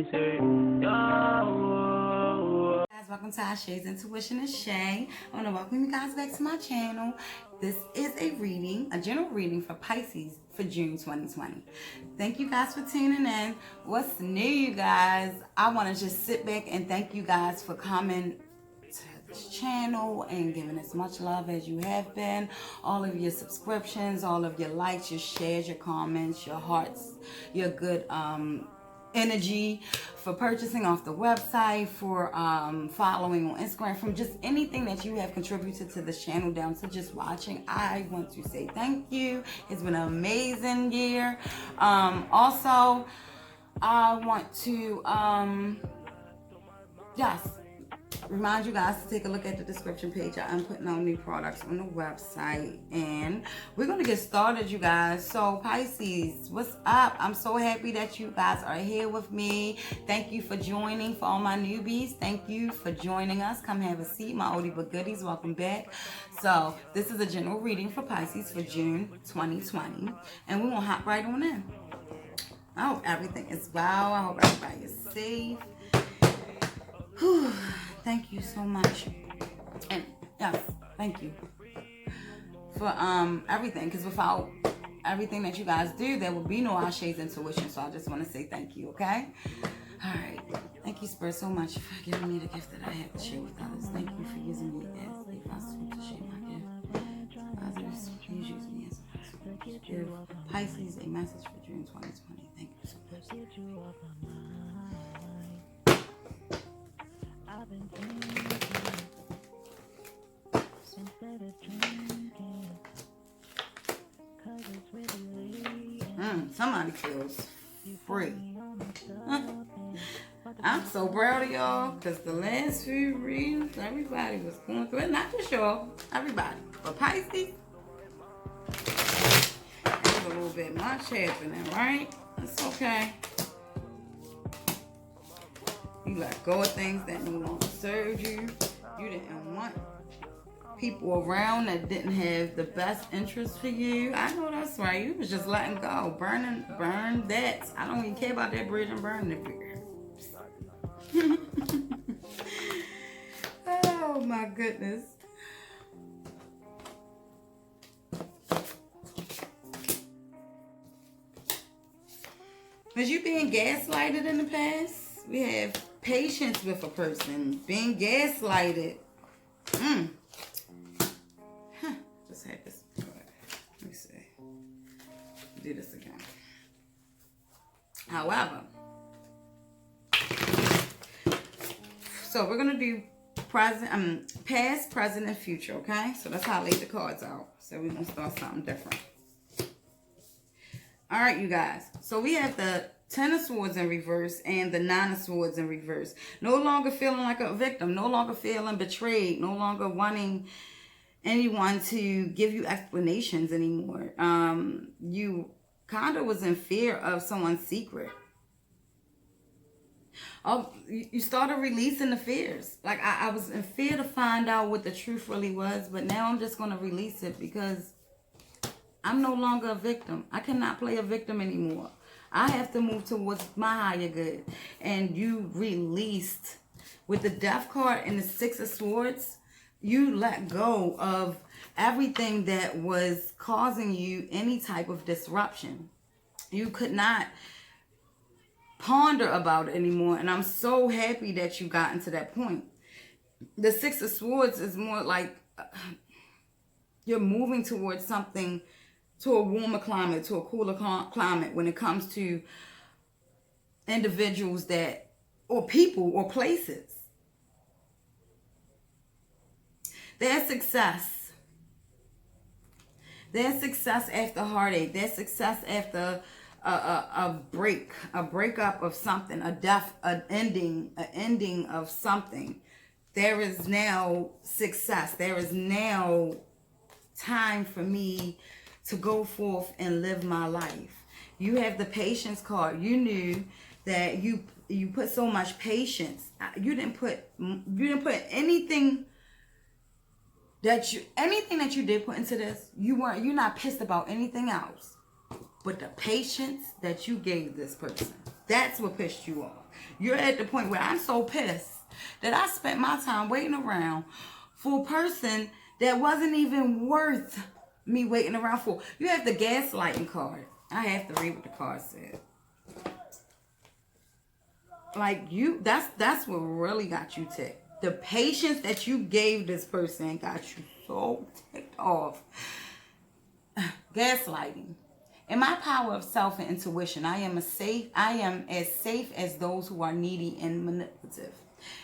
Guys, welcome to our Shay's Intuition and Shay. I want to welcome you guys back to my channel. This is a reading, a general reading for Pisces for June 2020. Thank you guys for tuning in. What's new, you guys? I want to just sit back and thank you guys for coming to this channel and giving as much love as you have been. All of your subscriptions, all of your likes, your shares, your comments, your hearts, your good energy, for purchasing off the website, for following on Instagram, from just anything that you have contributed to this channel down to just watching. I want to say thank you. It's been an amazing year. Also, I want to remind you guys to take a look at the description page. I'm putting on new products on the website, and we're going to get started, you guys. So Pisces, what's up? I'm so happy that you guys are here with me. Thank you for joining. For all my newbies, thank you for joining us. Come have a seat, my oldie but goodies. Welcome back. So this is a general reading for Pisces for June 2020, and we're going to hop right on in. I hope everything is well. I hope everybody is safe. Whew. Thank you so much, and yes, thank you for everything, because without everything that you guys do, there would be no Shay's Intuition. So I just want to say thank you. Okay, all right. Thank you, Spirit, so much for giving me the gift that I have to share with others. Thank you for using me as a vessel to share my gift. Others, please use me as a vessel to give Pisces a message for June 2020. Thank you so much. Somebody feels free. I'm so proud of y'all, because the last few readings, everybody was going through it. Not just y'all, everybody. But Pisces, there's a little bit much happening, right? It's okay. You let go of things that no longer served you. You didn't want people around that didn't have the best interest for you. I know that's right. You was just letting go. Burn that. I don't even care about that bridge and burning it. Oh my goodness. Was you being gaslighted in the past? We have patience with a person. Being gaslighted. Just had this. Let me see. Do this again. However, so we're gonna do past, present, and future. Okay, so that's how I laid the cards out. So we're gonna start something different. All right, you guys. So we have the Ten of Swords in reverse and the Nine of Swords in reverse. No longer feeling like a victim. No longer feeling betrayed. No longer wanting anyone to give you explanations anymore. You kind of was in fear of someone's secret. Oh, you started releasing the fears. Like I was in fear to find out what the truth really was, but now I'm just going to release it, because I'm no longer a victim. I cannot play a victim anymore. I have to move towards my higher good. And you released with the Death card and the Six of Swords. You let go of everything that was causing you any type of disruption. You could not ponder about it anymore. And I'm so happy that you got into that point. The Six of Swords is more like you're moving towards something, to a warmer climate, to a cooler climate when it comes to individuals that, or people, or places. There's success. There's success after heartache. There's success after a breakup of something, a death, an ending of something. There is now success. There is now time for me to go forth and live my life. You have the Patience card. You knew that you put so much patience. You didn't put anything that you did put into this. You're not pissed about anything else but the patience that you gave this person. That's what pissed you off. You're at the point where I'm so pissed that I spent my time waiting around for a person that wasn't even worth me waiting around for. You have the gaslighting card. I have to read what the card said. Like that's what really got you ticked. The patience that you gave this person got you so ticked off. Gaslighting. In my power of self and intuition, I am as safe as those who are needy and manipulative,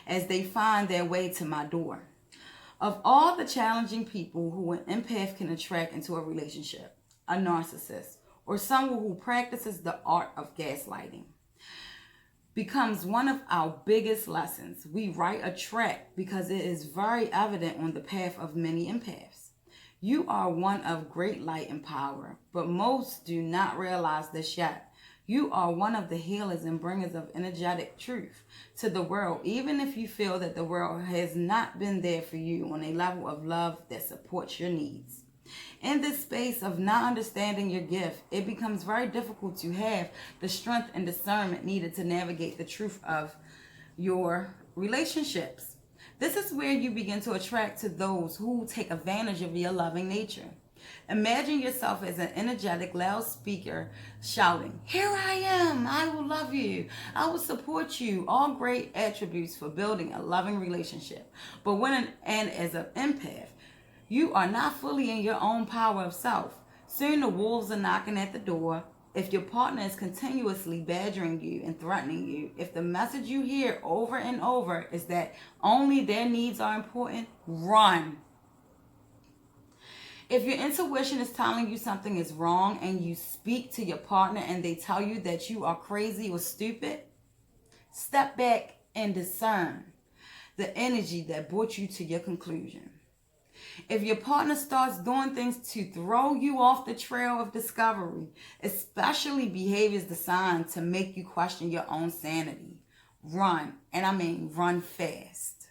as they find their way to my door. Of all the challenging people who an empath can attract into a relationship, a narcissist, or someone who practices the art of gaslighting, becomes one of our biggest lessons. We write a track because it is very evident on the path of many empaths. You are one of great light and power, but most do not realize this yet. You are one of the healers and bringers of energetic truth to the world, even if you feel that the world has not been there for you on a level of love that supports your needs. In this space of not understanding your gift, it becomes very difficult to have the strength and discernment needed to navigate the truth of your relationships. This is where you begin to attract to those who take advantage of your loving nature. Imagine yourself as an energetic loudspeaker shouting, "Here I am, I will love you, I will support you," all great attributes for building a loving relationship. But as an empath, you are not fully in your own power of self. Soon the wolves are knocking at the door. If your partner is continuously badgering you and threatening you, if the message you hear over and over is that only their needs are important, run. If your intuition is telling you something is wrong and you speak to your partner and they tell you that you are crazy or stupid, step back and discern the energy that brought you to your conclusion. If your partner starts doing things to throw you off the trail of discovery, especially behaviors designed to make you question your own sanity, run. And I mean run fast.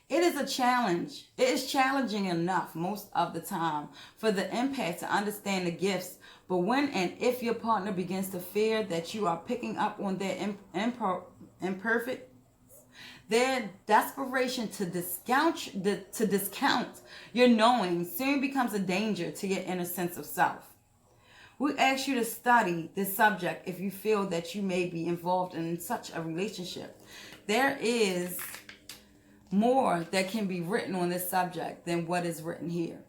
It is a challenge. It is challenging enough most of the time for the empath to understand the gifts. But when and if your partner begins to fear that you are picking up on their imperfect, their desperation to discount your knowing soon becomes a danger to your inner sense of self. We ask you to study this subject if you feel that you may be involved in such a relationship. There is more that can be written on this subject than what is written here.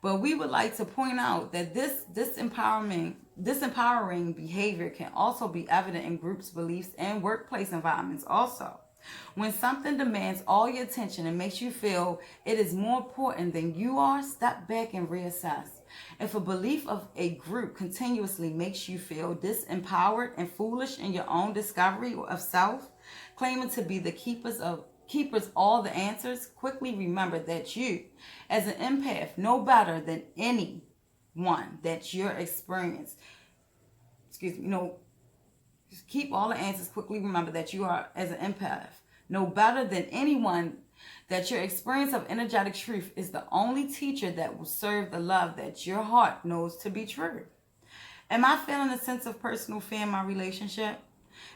But we would like to point out that this empowering behavior can also be evident in groups, beliefs, and workplace environments also. When something demands all your attention and makes you feel it is more important than you are, step back and reassess. If a belief of a group continuously makes you feel disempowered and foolish in your own discovery of self, claiming to be the keepers all the answers, quickly remember that you, as an empath, know better than anyone that your experience, keep all the answers. Quickly remember that you are, as an empath, know better than anyone that your experience of energetic truth is the only teacher that will serve the love that your heart knows to be true. Am I feeling a sense of personal fear in my relationship?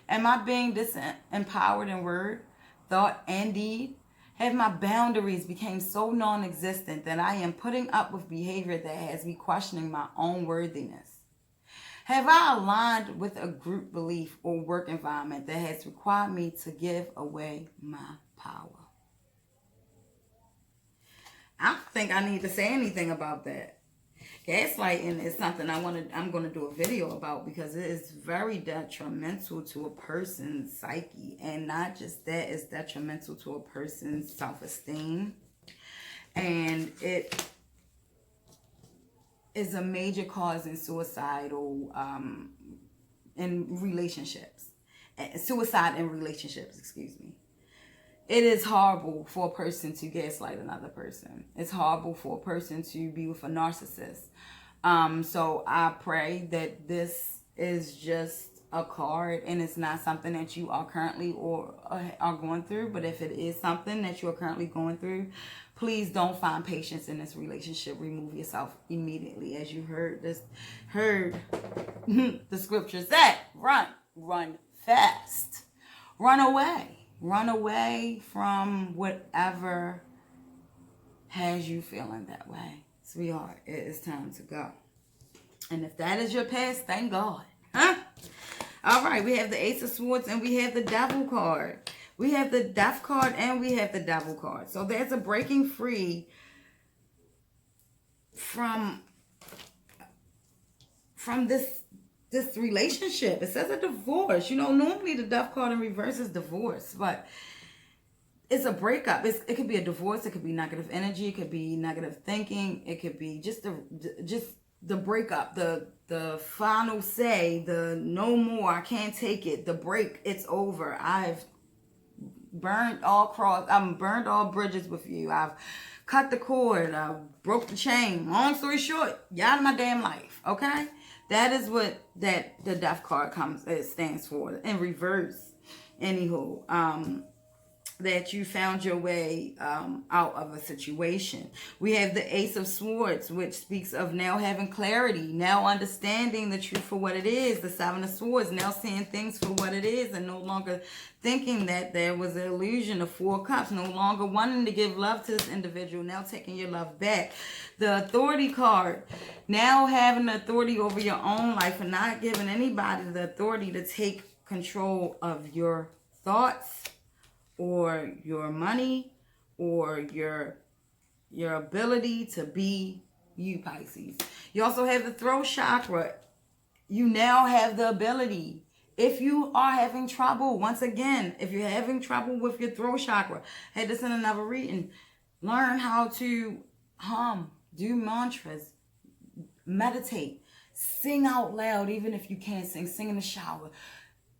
Am I being disempowered in word, thought, and deed? Have my boundaries become so non-existent that I am putting up with behavior that has me questioning my own worthiness? Have I aligned with a group belief or work environment that has required me to give away my power? I don't think I need to say anything about that. Gaslighting is something I'm going to do a video about because it is very detrimental to a person's psyche. And not just that, it's detrimental to a person's self-esteem. And it is a major cause in suicidal in relationships. Suicide in relationships, excuse me. It is horrible for a person to gaslight another person. It's horrible for a person to be with a narcissist. So I pray that this is just a card and it's not something that you are currently or are going through. But if it is something that you are currently going through, please don't find patience in this relationship. Remove yourself immediately. As you heard the scripture said, run fast. Run away. Run away from whatever has you feeling that way. Sweetheart, it is time to go. And if that is your past, thank God. Huh? All right, we have the Ace of Swords and we have the Devil card. We have the Death card and we have the Devil card. So there's a breaking free from this relationship. It says a divorce. You know, normally the Death card in reverse is divorce, but it's a breakup. It could be a divorce. It could be negative energy. It could be negative thinking. It could be just the breakup, the final say, the no more, I can't take it, the break, it's over. I've burned all bridges with you. I've cut the cord. I broke the chain. Long story short, you're out of my damn life. Okay? That is what the Death card stands for in reverse. Anywho, that you found your way out of a situation. We have the Ace of Swords, which speaks of now having clarity, now understanding the truth for what it is. The Seven of Swords, now seeing things for what it is and no longer thinking that there was an illusion. The Four of Cups, no longer wanting to give love to this individual, now taking your love back. The Authority card, now having the authority over your own life and not giving anybody the authority to take control of your thoughts, or your money, or your ability to be you, Pisces. You also have the throat chakra. You now have the ability. If you are having trouble, once again, if you're having trouble with your throat chakra, I had this in another reading, learn how to hum, do mantras, meditate, sing out loud, even if you can't sing, sing in the shower.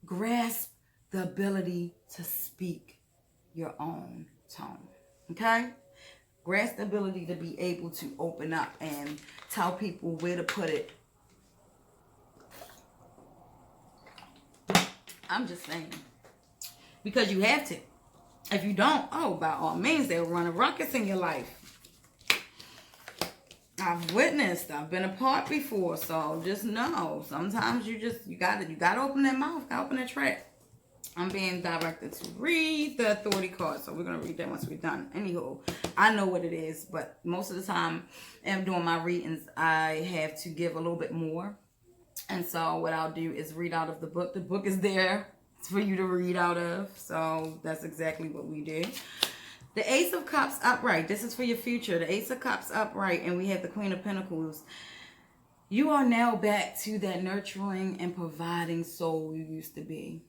Grasp the ability to speak your own tone. Okay? Grasp the ability to be able to open up and tell people where to put it. I'm just saying. Because you have to. If you don't, by all means, they'll run a ruckus in your life. I've witnessed. I've been a part before. So just know. Sometimes you gotta open that mouth. Gotta open that trap. I'm being directed to read the Authority card, so we're going to read that once we're done. Anywho, I know what it is, but most of the time I'm doing my readings, I have to give a little bit more. And so what I'll do is read out of the book. The book is there for you to read out of, so that's exactly what we do. The Ace of Cups upright. This is for your future. The Ace of Cups upright, and we have the Queen of Pentacles. You are now back to that nurturing and providing soul you used to be.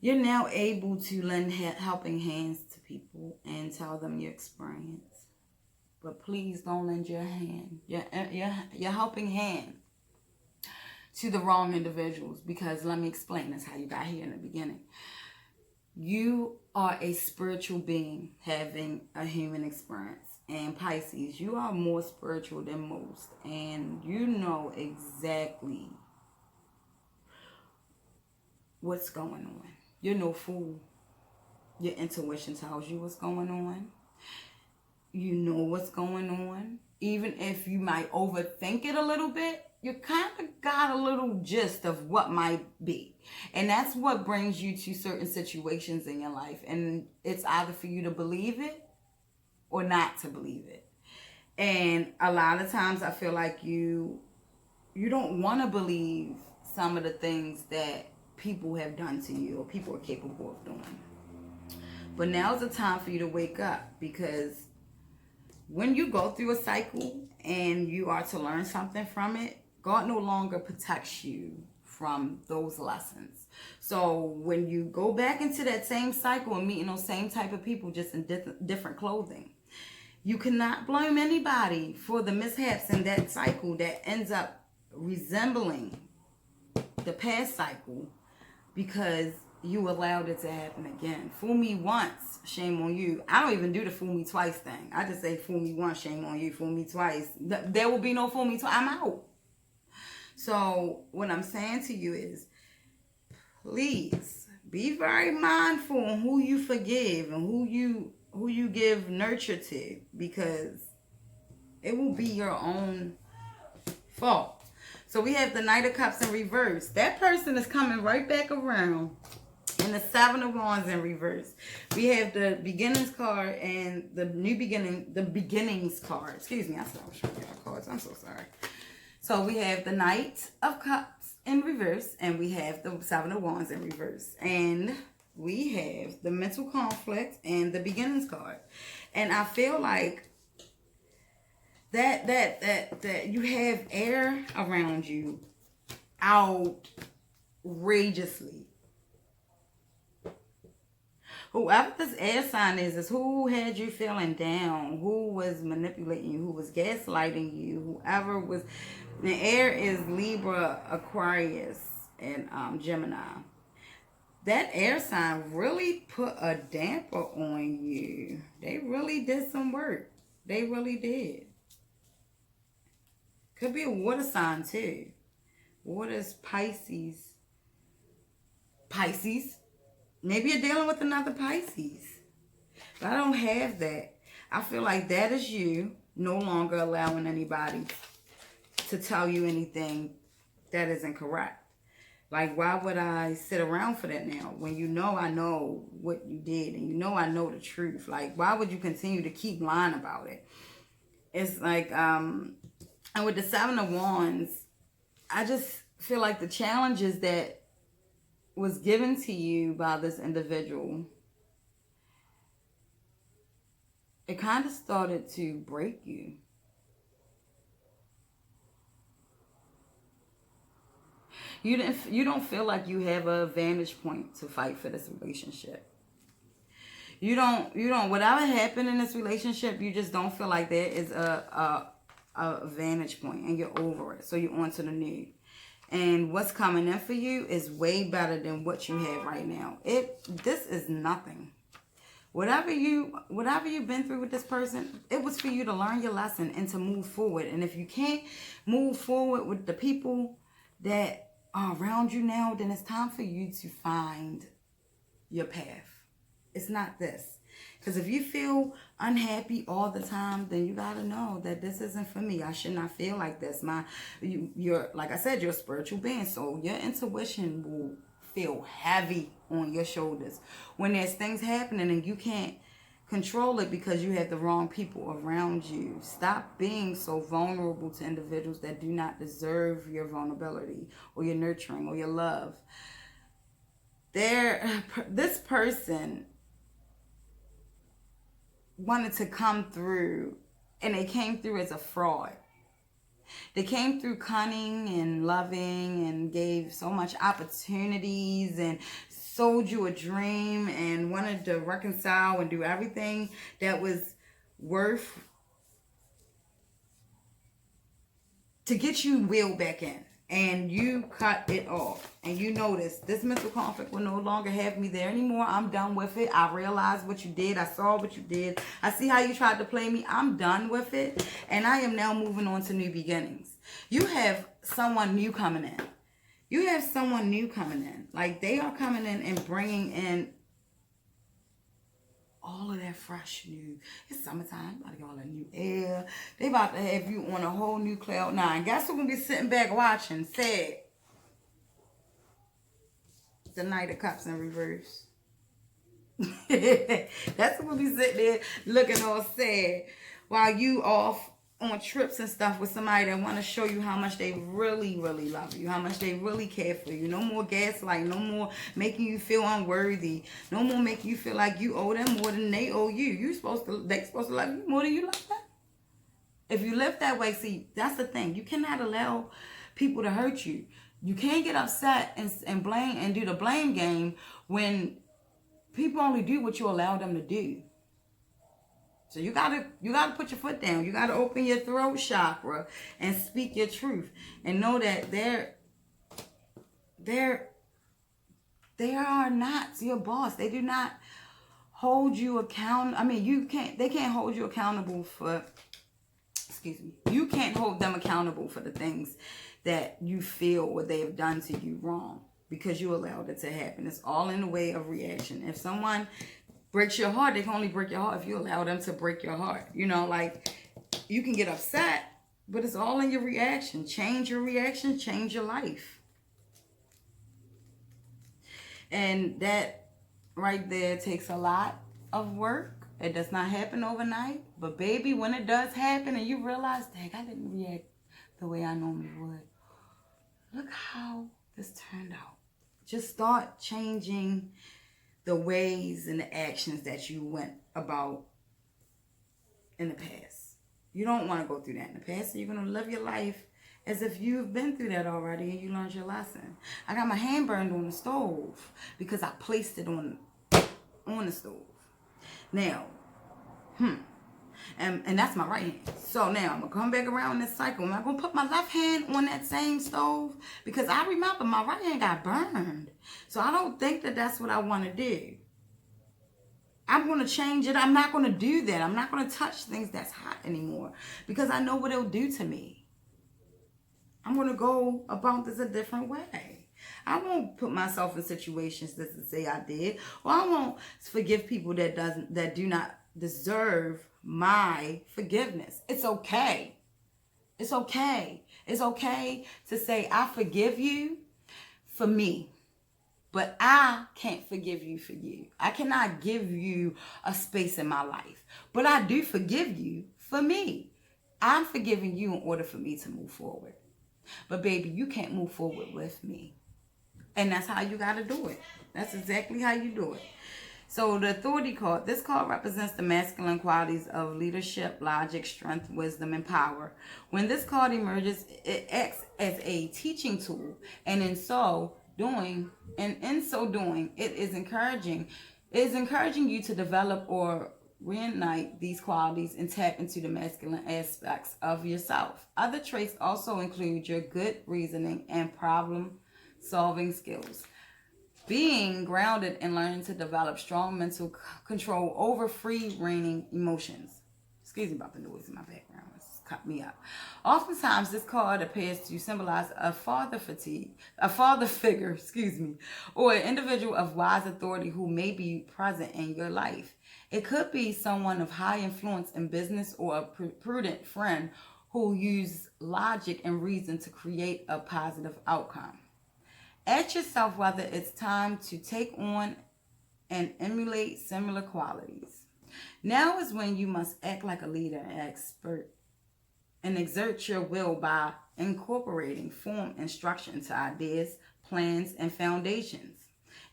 You're now able to lend helping hands to people and tell them your experience. But please don't lend your hand, your helping hand to the wrong individuals. Because let me explain. That's how you got here in the beginning. You are a spiritual being having a human experience. And Pisces, you are more spiritual than most. And you know exactly what's going on. You're no fool. Your intuition tells you what's going on. You know what's going on. Even if you might overthink it a little bit, you kind of got a little gist of what might be. And that's what brings you to certain situations in your life. And it's either for you to believe it or not to believe it. And a lot of times I feel like you don't want to believe some of the things that people have done to you or people are capable of doing. But now's the time for you to wake up, because when you go through a cycle and you are to learn something from it, God no longer protects you from those lessons. So when you go back into that same cycle and meeting those same type of people just in different clothing, you cannot blame anybody for the mishaps in that cycle that ends up resembling the past cycle, because you allowed it to happen again. Fool me once, shame on you. I don't even do the fool me twice thing. I just say fool me once, shame on you. Fool me twice, there will be no fool me twice. I'm out. So what I'm saying to you is, please be very mindful on who you forgive and who you give nurture to, because It will be your own fault. So we have the Knight of Cups in reverse. That person is coming right back around. And the Seven of Wands in reverse. We have the beginnings card and the beginnings card. Excuse me, I said I was showing y'all cards. I'm so sorry. So we have the Knight of Cups in reverse, and we have the Seven of Wands in reverse. And we have the mental conflict and the beginnings card. And I feel like that you have air around you outrageously. Whoever this air sign is who had you feeling down, who was manipulating you, who was gaslighting you, whoever was. The air is Libra, Aquarius, and Gemini. That air sign really put a damper on you. They really did some work. They really did. Could be a water sign too. Water is Pisces. Pisces. Maybe you're dealing with another Pisces. But I don't have that. I feel like that is you no longer allowing anybody to tell you anything that isn't correct. Like, why would I sit around for that now? When you know I know what you did and you know I know the truth. Like, why would you continue to keep lying about it? It's like, and with the Seven of Wands, I just feel like the challenges that was given to you by this individual, it kind of started to break you. You don't feel like you have a vantage point to fight for this relationship. You don't, whatever happened in this relationship, you just don't feel like there is a vantage point, and you're over it. So you're on to the new. And what's coming in for you is way better than what you have right now. This is nothing. Whatever you've been through with this person, it was for you to learn your lesson and to move forward. And if you can't move forward with the people that are around you now, then it's time for you to find your path. It's not this. Because if you feel unhappy all the time, then you got to know that this isn't for me. I should not feel like this. You're, like I said, you're a spiritual being. So your intuition will feel heavy on your shoulders when there's things happening and you can't control it because you have the wrong people around you. Stop being so vulnerable to individuals that do not deserve your vulnerability or your nurturing or your love. This person wanted to come through, and they came through as a fraud. They came through cunning and loving and gave so much opportunities and sold you a dream and wanted to reconcile and do everything that was worth to get you wheeled back in. And you cut it off. And you notice this mental conflict will no longer have me there anymore. I'm done with it. I realized what you did. I saw what you did. I see how you tried to play me. I'm done with it. And I am now moving on to new beginnings. You have someone new coming in. You have someone new coming in. Like, they are coming in and bringing in all of that fresh new. It's summertime. About to get all that new air. They about to have you on a whole new cloud nine. Guess who's going to be sitting back watching? Sad. The Knight of Cups in reverse. That's who's going to be sitting there looking all sad while you off on trips and stuff with somebody that want to show you how much they really, really love you, how much they really care for you. No more gaslight, no more making you feel unworthy, no more making you feel like you owe them more than they owe you. They supposed to love you more than you love them. If you live that way, see, that's the thing. You cannot allow people to hurt you. You can't get upset and blame and do the blame game when people only do what you allow them to do. So you gotta put your foot down. You gotta open your throat chakra and speak your truth and know that they are not your boss. They do not hold you accountable. I mean, they can't hold you accountable for, excuse me. You can't hold them accountable for the things that you feel or they have done to you wrong because you allowed it to happen. It's all in the way of reaction. If someone breaks your heart, they can only break your heart if you allow them to break your heart. You know, like, You can get upset, but it's all in your reaction. Change your reaction, change your life. And that right there takes a lot of work. It does not happen overnight. But baby, when it does happen and you realize, dang, I didn't react the way I normally would. Look how this turned out. Just start changing the ways and the actions that you went about in the past. You don't want to go through that in the past. So you're going to live your life as if you've been through that already and you learned your lesson. I got my hand burned on the stove because I placed it on the stove. Now, and that's my right hand. So now I'm going to come back around this cycle. I'm not going to put my left hand on that same stove because I remember my right hand got burned. So I don't think that that's what I want to do. I'm going to change it. I'm not going to do that. I'm not going to touch things that's hot anymore because I know what it'll do to me. I'm going to go about this a different way. I won't put myself in situations just to say I did. Or I won't forgive people that do not deserve my forgiveness. It's okay. It's okay. It's okay to say I forgive you for me. But I can't forgive you for you. I cannot give you a space in my life. But I do forgive you for me. I'm forgiving you in order for me to move forward. But baby, you can't move forward with me. And that's how you got to do it. That's exactly how you do it. So the authority card, this card represents the masculine qualities of leadership, logic, strength, wisdom, and power. When this card emerges, it acts as a teaching tool. And in so doing, it is encouraging you to develop or reignite these qualities and tap into the masculine aspects of yourself. Other traits also include your good reasoning and problem-solving skills. Being grounded and learning to develop strong mental control over free-reigning emotions. Excuse me about the noise in my background. It's cut me up. Oftentimes, this card appears to symbolize a father figure, or an individual of wise authority who may be present in your life. It could be someone of high influence in business or a prudent friend who uses logic and reason to create a positive outcome. Ask yourself whether it's time to take on and emulate similar qualities. Now is when you must act like a leader and expert and exert your will by incorporating form and structure into ideas, plans, and foundations.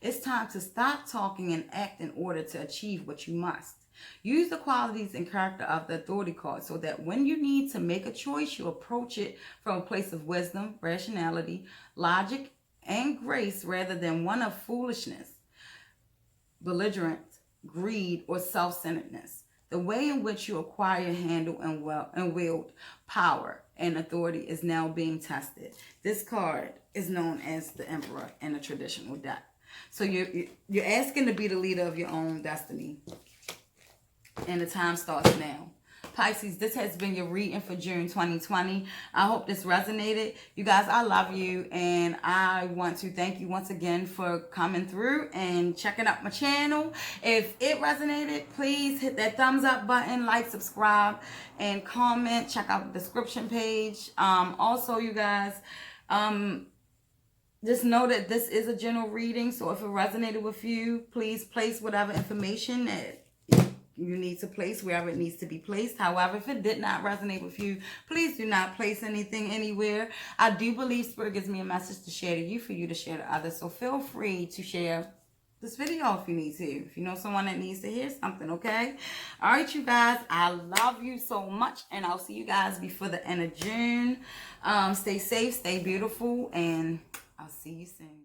It's time to stop talking and act in order to achieve what you must. Use the qualities and character of the authority card so that when you need to make a choice, you approach it from a place of wisdom, rationality, logic, and grace rather than one of foolishness, belligerence, greed, or self-centeredness. The way in which you acquire, handle, and wield power and authority is now being tested. This card is known as the Emperor in the traditional deck. So you're asking to be the leader of your own destiny. And the time starts now. Pisces, this has been your reading for June 2020. I hope this resonated. You guys, I love you. And I want to thank you once again for coming through and checking out my channel. If it resonated, please hit that thumbs up button, like, subscribe, and comment. Check out the description page. Also, you guys, just know that this is a general reading. So if it resonated with you, please place whatever information that you need to place wherever it needs to be placed. However, if it did not resonate with you, please do not place anything anywhere. I do believe Spirit gives me a message to share to you for you to share to others. So feel free to share this video if you need to. If you know someone that needs to hear something, okay? All right, you guys. I love you so much. And I'll see you guys before the end of June. Stay safe, stay beautiful, and I'll see you soon.